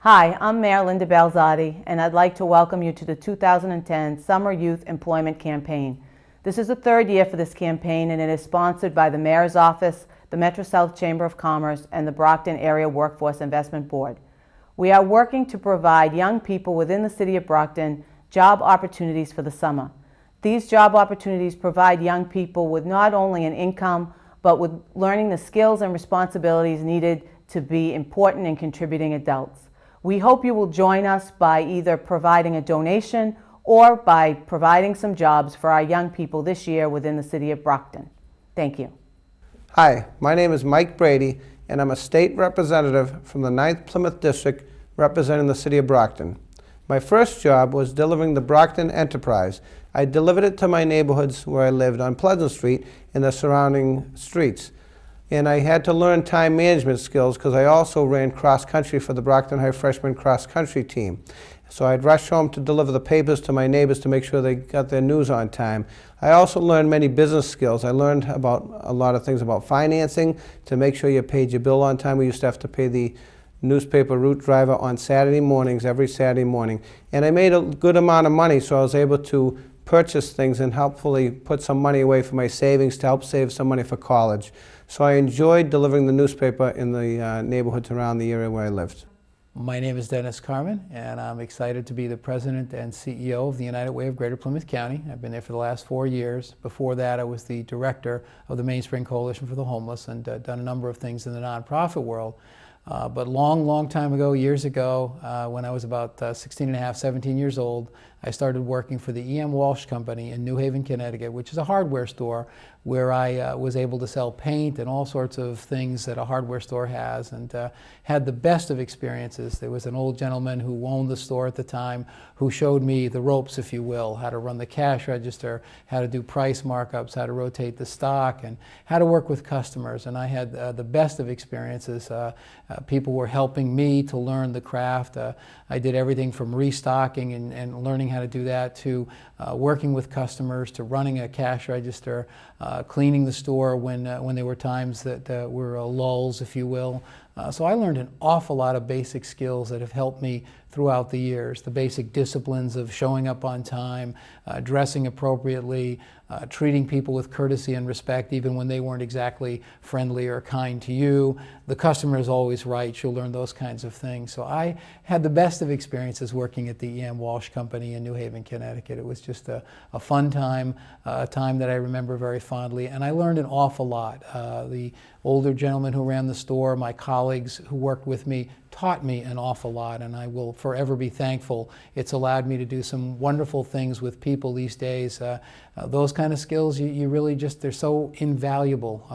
Hi, I'm Mayor Linda Balzotti, and I'd like to welcome you to the 2010 Summer Youth Employment Campaign. This is the third year for this campaign, and it is sponsored by the Mayor's Office, the Metro South Chamber of Commerce, and the Brockton Area Workforce Investment Board. We are working to provide young people within the city of Brockton job opportunities for the summer. These job opportunities provide young people with not only an income, but with learning the skills and responsibilities needed to be important and contributing adults. We hope you will join us by either providing a donation or by providing some jobs for our young people this year within the city of Brockton. Thank you. Hi, my name is Mike Brady, and I'm a state representative from the 9th Plymouth District representing the city of Brockton. My first job was delivering the Brockton Enterprise. I delivered it to my neighborhoods where I lived on Pleasant Street and the surrounding streets. And I had to learn time management skills because I also ran cross-country for the Brockton High Freshman cross-country team. So I'd rush home to deliver the papers to my neighbors to make sure they got their news on time. I also learned many business skills. I learned about a lot of things about financing, to make sure you paid your bill on time. We used to have to pay the newspaper route driver on Saturday mornings, every Saturday morning. And I made a good amount of money, so I was able to purchase things and helpfully put some money away for my savings to help save some money for college. So I enjoyed delivering the newspaper in the neighborhoods around the area where I lived. My name is Dennis Carmen, and I'm excited to be the President and CEO of the United Way of Greater Plymouth County. I've been there for the last 4 years. Before that, I was the Director of the Mainspring Coalition for the Homeless and done a number of things in the nonprofit world. But long time ago, years ago, when I was about 16 and a half, 17 years old, I started working for the E.M. Walsh Company in New Haven, Connecticut, which is a hardware store where I was able to sell paint and all sorts of things that a hardware store has, and had the best of experiences. There was an old gentleman who owned the store at the time who showed me the ropes, if you will, how to run the cash register, how to do price markups, how to rotate the stock, and how to work with customers. And I had the best of experiences. People were helping me to learn the craft. I did everything from restocking and learning how to do that, to working with customers, to running a cash register, cleaning the store when there were times that were lulls, if you will. So I learned an awful lot of basic skills that have helped me throughout the years. The basic disciplines of showing up on time, dressing appropriately, treating people with courtesy and respect even when they weren't exactly friendly or kind to you. The customer is always right. You'll learn those kinds of things. So I had the best of experiences working at the E.M. Walsh Company in New Haven, Connecticut. It was just a fun time, a time that I remember very fondly, and I learned an awful lot. The older gentleman who ran the store, my colleagues who worked with me, taught me an awful lot, and I will forever be thankful. It's allowed me to do some wonderful things with people these days. Those kind of skills, you really just, they're so invaluable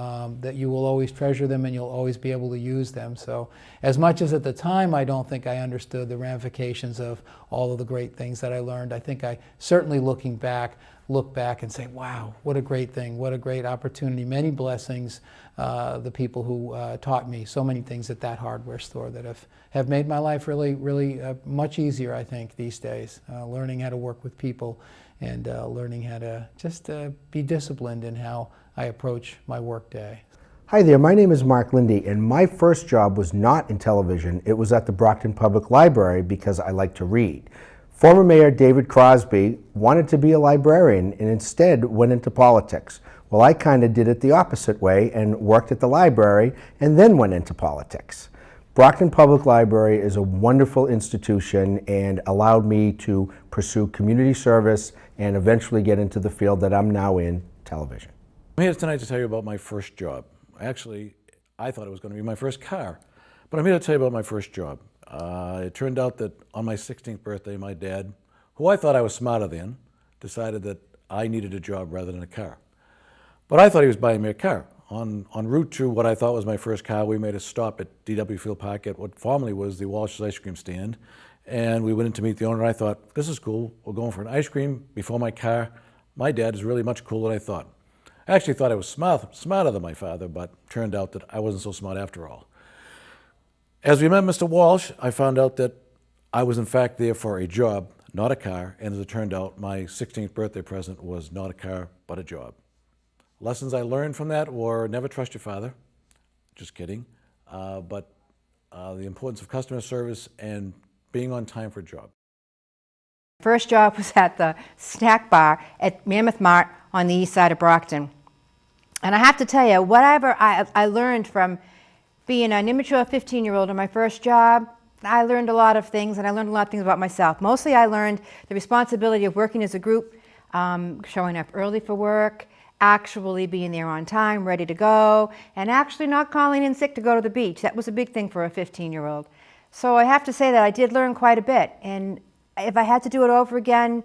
that you will always treasure them and you'll always be able to use them. So as much as at the time I don't think I understood the ramifications of all of the great things that I learned, I think I certainly look back and say, wow, what a great thing, what a great opportunity, many blessings, the people who taught me so many things at that hardware store that have made my life really much easier, I think, these days. Learning how to work with people and learning how to just be disciplined in how I approach my work day. Hi there, my name is Mark Lindy, and my first job was not in television. It was at the Brockton Public Library because I like to read. Former Mayor David Crosby wanted to be a librarian and instead went into politics. Well, I kind of did it the opposite way and worked at the library and then went into politics. Brockton Public Library is a wonderful institution and allowed me to pursue community service and eventually get into the field that I'm now in, television. I'm here tonight to tell you about my first job. Actually, I thought it was going to be my first car, but I'm here to tell you about my first job. It turned out that on my 16th birthday, my dad, who I thought I was smarter than, decided that I needed a job rather than a car. But I thought he was buying me a car. En route to what I thought was my first car, we made a stop at D.W. Field Park at what formerly was the Walsh's ice cream stand. And we went in to meet the owner. I thought, this is cool. We're going for an ice cream before my car. My dad is really much cooler than I thought. I actually thought I was smarter than my father, but turned out that I wasn't so smart after all. As we met Mr. Walsh, I found out that I was in fact there for a job, not a car, and as it turned out, my 16th birthday present was not a car, but a job. Lessons I learned from that were never trust your father, just kidding, but the importance of customer service, and being on time for a job. First job was at the snack bar at Mammoth Mart on the east side of Brockton. And I have to tell you, whatever I learned from being an immature 15-year-old in my first job, I learned a lot of things, and I learned a lot of things about myself. Mostly I learned the responsibility of working as a group, showing up early for work, actually being there on time, ready to go, and actually not calling in sick to go to the beach. That was a big thing for a 15-year-old. So I have to say that I did learn quite a bit. And if I had to do it over again,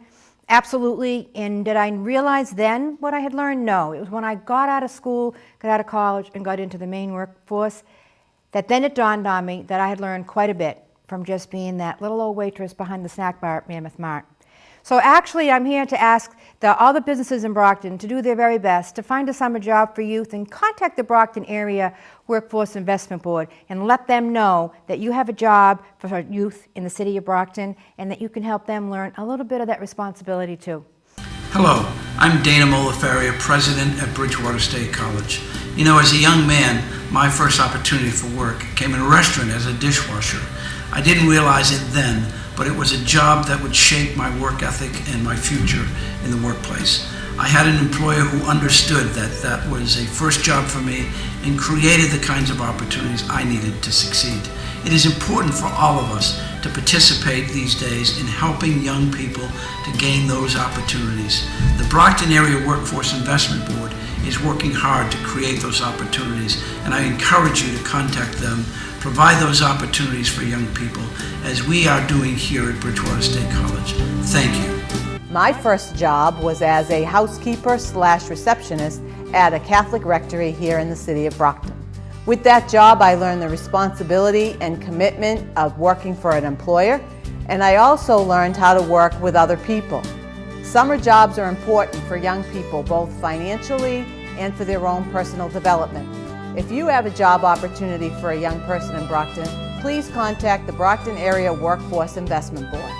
absolutely. And did I realize then what I had learned? No. It was when I got out of school, got out of college, and got into the main workforce that then it dawned on me that I had learned quite a bit from just being that little old waitress behind the snack bar at Mammoth Mart. So actually, I'm here to ask all the businesses in Brockton to do their very best to find a summer job for youth and contact the Brockton Area Workforce Investment Board and let them know that you have a job for youth in the city of Brockton and that you can help them learn a little bit of that responsibility too. Hello, I'm Dana Molifaria, president at Bridgewater State College. You know, as a young man, my first opportunity for work came in a restaurant as a dishwasher. I didn't realize it then, but it was a job that would shape my work ethic and my future in the workplace. I had an employer who understood that that was a first job for me and created the kinds of opportunities I needed to succeed. It is important for all of us to participate these days in helping young people to gain those opportunities. The Brockton Area Workforce Investment Board is working hard to create those opportunities, and I encourage you to contact them, provide those opportunities for young people, as we are doing here at Bridgewater State College. Thank you. My first job was as a housekeeper/receptionist at a Catholic rectory here in the city of Brockton. With that job, I learned the responsibility and commitment of working for an employer, and I also learned how to work with other people. Summer jobs are important for young people, both financially and for their own personal development. If you have a job opportunity for a young person in Brockton, please contact the Brockton Area Workforce Investment Board.